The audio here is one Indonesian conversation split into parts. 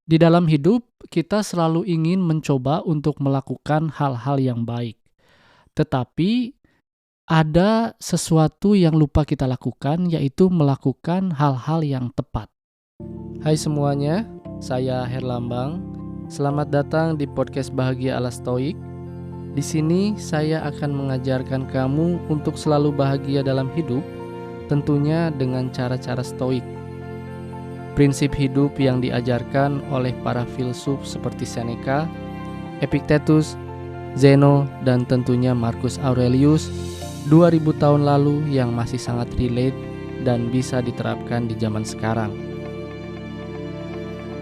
Di dalam hidup, kita selalu ingin mencoba untuk melakukan hal-hal yang baik, tetapi ada sesuatu yang lupa kita lakukan, yaitu melakukan hal-hal yang tepat. Hai semuanya, saya Herlambang. Selamat datang di podcast Bahagia ala Stoik. Di sini saya akan mengajarkan kamu untuk selalu bahagia dalam hidup, tentunya dengan cara-cara stoik. Prinsip hidup yang diajarkan oleh para filsuf seperti Seneca, Epictetus, Zeno, dan tentunya Marcus Aurelius 2000 tahun lalu yang masih sangat relate dan bisa diterapkan di zaman sekarang.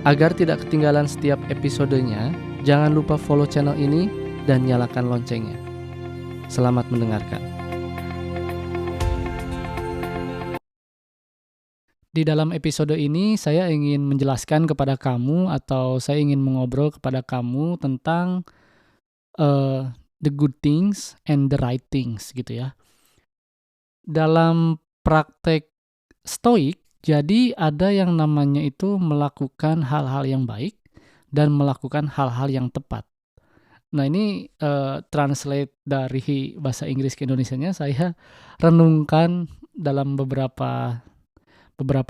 Agar tidak ketinggalan setiap episodenya, jangan lupa follow channel ini dan nyalakan loncengnya. Selamat mendengarkan. Di dalam episode ini saya ingin menjelaskan kepada kamu atau saya ingin mengobrol kepada kamu tentang the good things and the right things gitu ya. Dalam praktek stoik, jadi ada yang namanya itu melakukan hal-hal yang baik dan melakukan hal-hal yang tepat. Nah ini translate dari bahasa Inggris ke Indonesianya saya renungkan dalam beberapa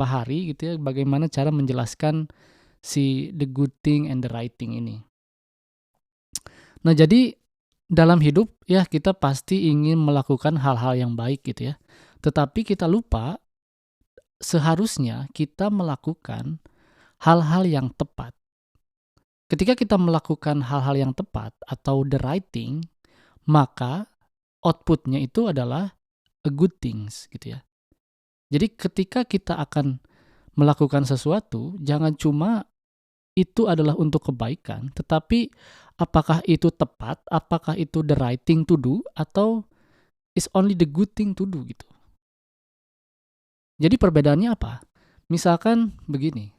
hari gitu ya, bagaimana cara menjelaskan si the good thing and the right thing ini. Nah, jadi dalam hidup ya kita pasti ingin melakukan hal-hal yang baik gitu ya. Tetapi kita lupa seharusnya kita melakukan hal-hal yang tepat. Ketika kita melakukan hal-hal yang tepat atau the right thing, maka outputnya itu adalah a good things gitu ya. Jadi ketika kita akan melakukan sesuatu, jangan cuma itu adalah untuk kebaikan, tetapi apakah itu tepat, apakah itu the right thing to do, atau is only the good thing to do gitu. Jadi perbedaannya apa? Misalkan begini,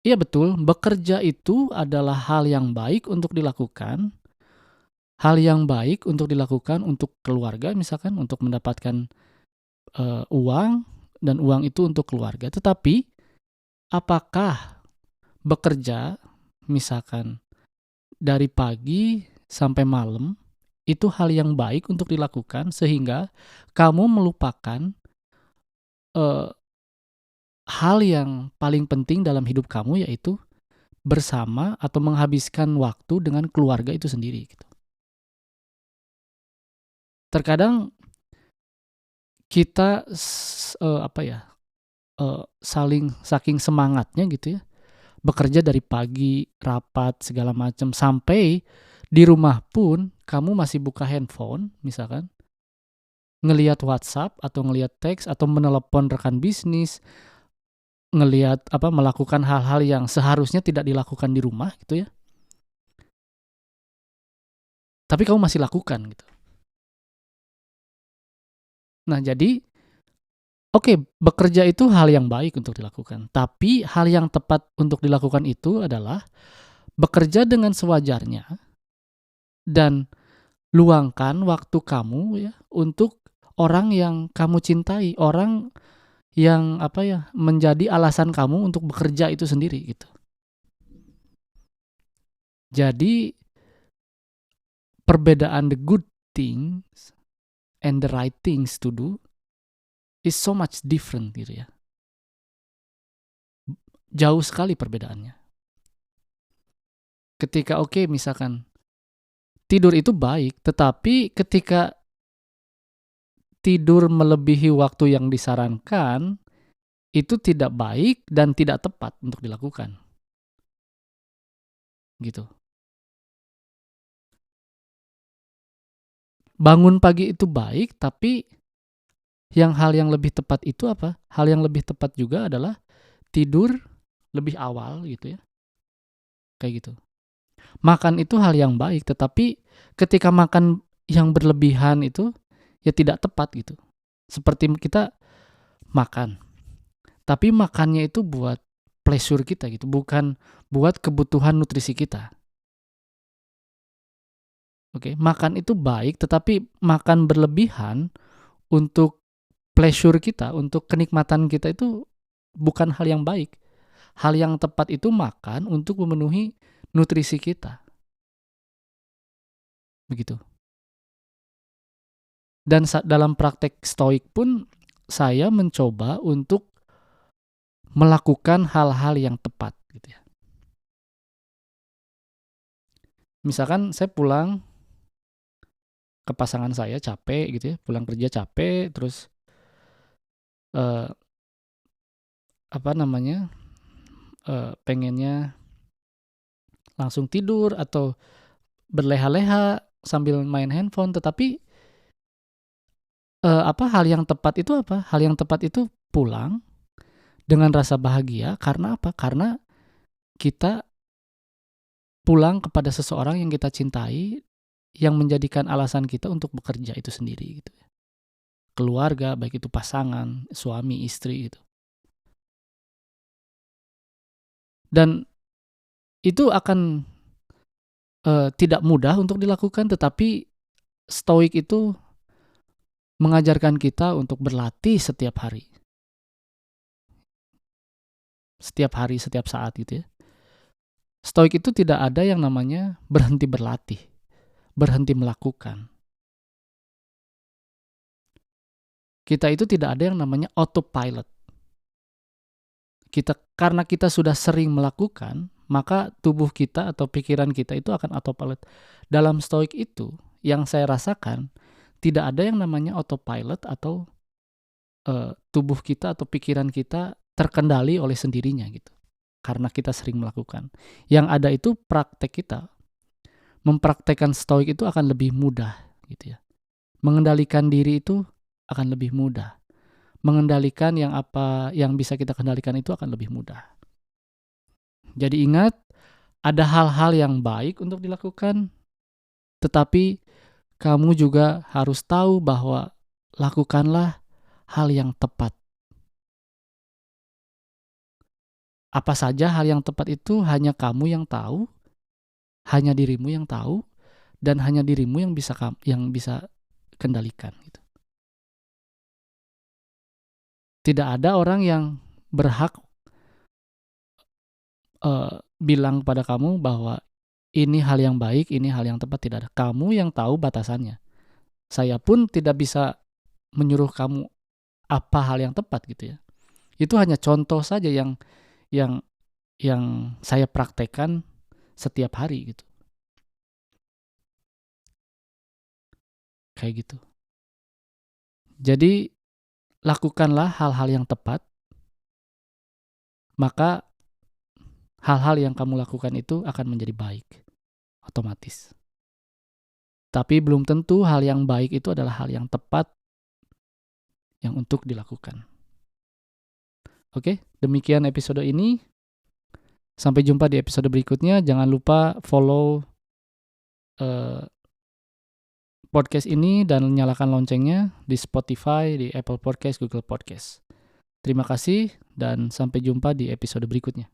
iya betul, bekerja itu adalah hal yang baik untuk dilakukan, hal yang baik untuk dilakukan untuk keluarga misalkan, untuk mendapatkan uang, dan uang itu untuk keluarga. Tetapi, apakah bekerja, misalkan dari pagi sampai malam, itu hal yang baik untuk dilakukan sehingga kamu melupakan hal yang paling penting dalam hidup kamu, yaitu bersama atau menghabiskan waktu dengan keluarga itu sendiri gitu. Terkadang kita saking semangatnya gitu ya, bekerja dari pagi, rapat segala macam, sampai di rumah pun kamu masih buka handphone misalkan, ngelihat WhatsApp atau ngelihat teks atau menelepon rekan bisnis, melakukan hal-hal yang seharusnya tidak dilakukan di rumah gitu ya. Tapi kamu masih lakukan gitu. Nah, jadi bekerja itu hal yang baik untuk dilakukan, tapi hal yang tepat untuk dilakukan itu adalah bekerja dengan sewajarnya dan luangkan waktu kamu ya untuk orang yang kamu cintai, orang yang menjadi alasan kamu untuk bekerja itu sendiri gitu. Jadi perbedaan the good things and the right things to do is so much different gitu ya. Jauh sekali perbedaannya. Ketika misalkan tidur itu baik, tetapi ketika tidur melebihi waktu yang disarankan, itu tidak baik dan tidak tepat untuk dilakukan. Gitu. Bangun pagi itu baik, tapi hal yang lebih tepat itu apa? Hal yang lebih tepat juga adalah tidur lebih awal gitu ya. Kayak gitu. Makan itu hal yang baik, tetapi ketika makan yang berlebihan itu ya tidak tepat gitu. Seperti kita makan, tapi makannya itu buat pleasure kita gitu, bukan buat kebutuhan nutrisi kita. Makan itu baik, tetapi makan berlebihan untuk pleasure kita, untuk kenikmatan kita itu bukan hal yang baik. hal yang tepat itu makan untuk memenuhi nutrisi kita. Begitu. Dan dalam praktek stoik pun saya mencoba untuk melakukan hal-hal yang tepat gitu ya. Misalkan saya pulang ke pasangan saya capek gitu ya, pulang kerja capek terus eh, apa namanya? Pengennya langsung tidur atau berleha-leha sambil main handphone, tetapi hal yang tepat itu apa? Hal yang tepat itu pulang dengan rasa bahagia karena apa? Karena kita pulang kepada seseorang yang kita cintai, yang menjadikan alasan kita untuk bekerja itu sendiri gitu. Keluarga, baik itu pasangan, suami, istri gitu. Dan itu akan tidak mudah untuk dilakukan, tetapi stoik itu mengajarkan kita untuk berlatih setiap hari. Setiap hari, setiap saat gitu ya. Stoik itu tidak ada yang namanya berhenti berlatih, berhenti melakukan. Kita itu tidak ada yang namanya autopilot. Karena kita sudah sering melakukan, maka tubuh kita atau pikiran kita itu akan autopilot. Dalam stoik itu, yang saya rasakan, tidak ada yang namanya autopilot atau tubuh kita atau pikiran kita terkendali oleh sendirinya gitu. Karena kita sering melakukan. Yang ada itu praktek kita. Mempraktekkan stoik itu akan lebih mudah gitu ya. Mengendalikan diri itu akan lebih mudah. Mengendalikan apa yang bisa kita kendalikan itu akan lebih mudah. Jadi ingat, ada hal-hal yang baik untuk dilakukan, tetapi kamu juga harus tahu bahwa lakukanlah hal yang tepat. Apa saja hal yang tepat itu hanya kamu yang tahu, hanya dirimu yang tahu, dan hanya dirimu yang bisa kendalikan gitu. Tidak ada orang yang berhak bilang pada kamu bahwa ini hal yang baik, ini hal yang tepat, tidak ada. Kamu yang tahu batasannya. Saya pun tidak bisa menyuruh kamu apa hal yang tepat gitu ya. Itu hanya contoh saja yang yang saya praktekkan setiap hari gitu. Kayak gitu. Jadi lakukanlah hal-hal yang tepat, maka hal-hal yang kamu lakukan itu akan menjadi baik otomatis. Tapi belum tentu hal yang baik itu adalah hal yang tepat yang untuk dilakukan. Oke, demikian episode ini. Sampai jumpa di episode berikutnya. Jangan lupa follow podcast ini dan nyalakan loncengnya di Spotify, di Apple Podcast, Google Podcast. Terima kasih dan sampai jumpa di episode berikutnya.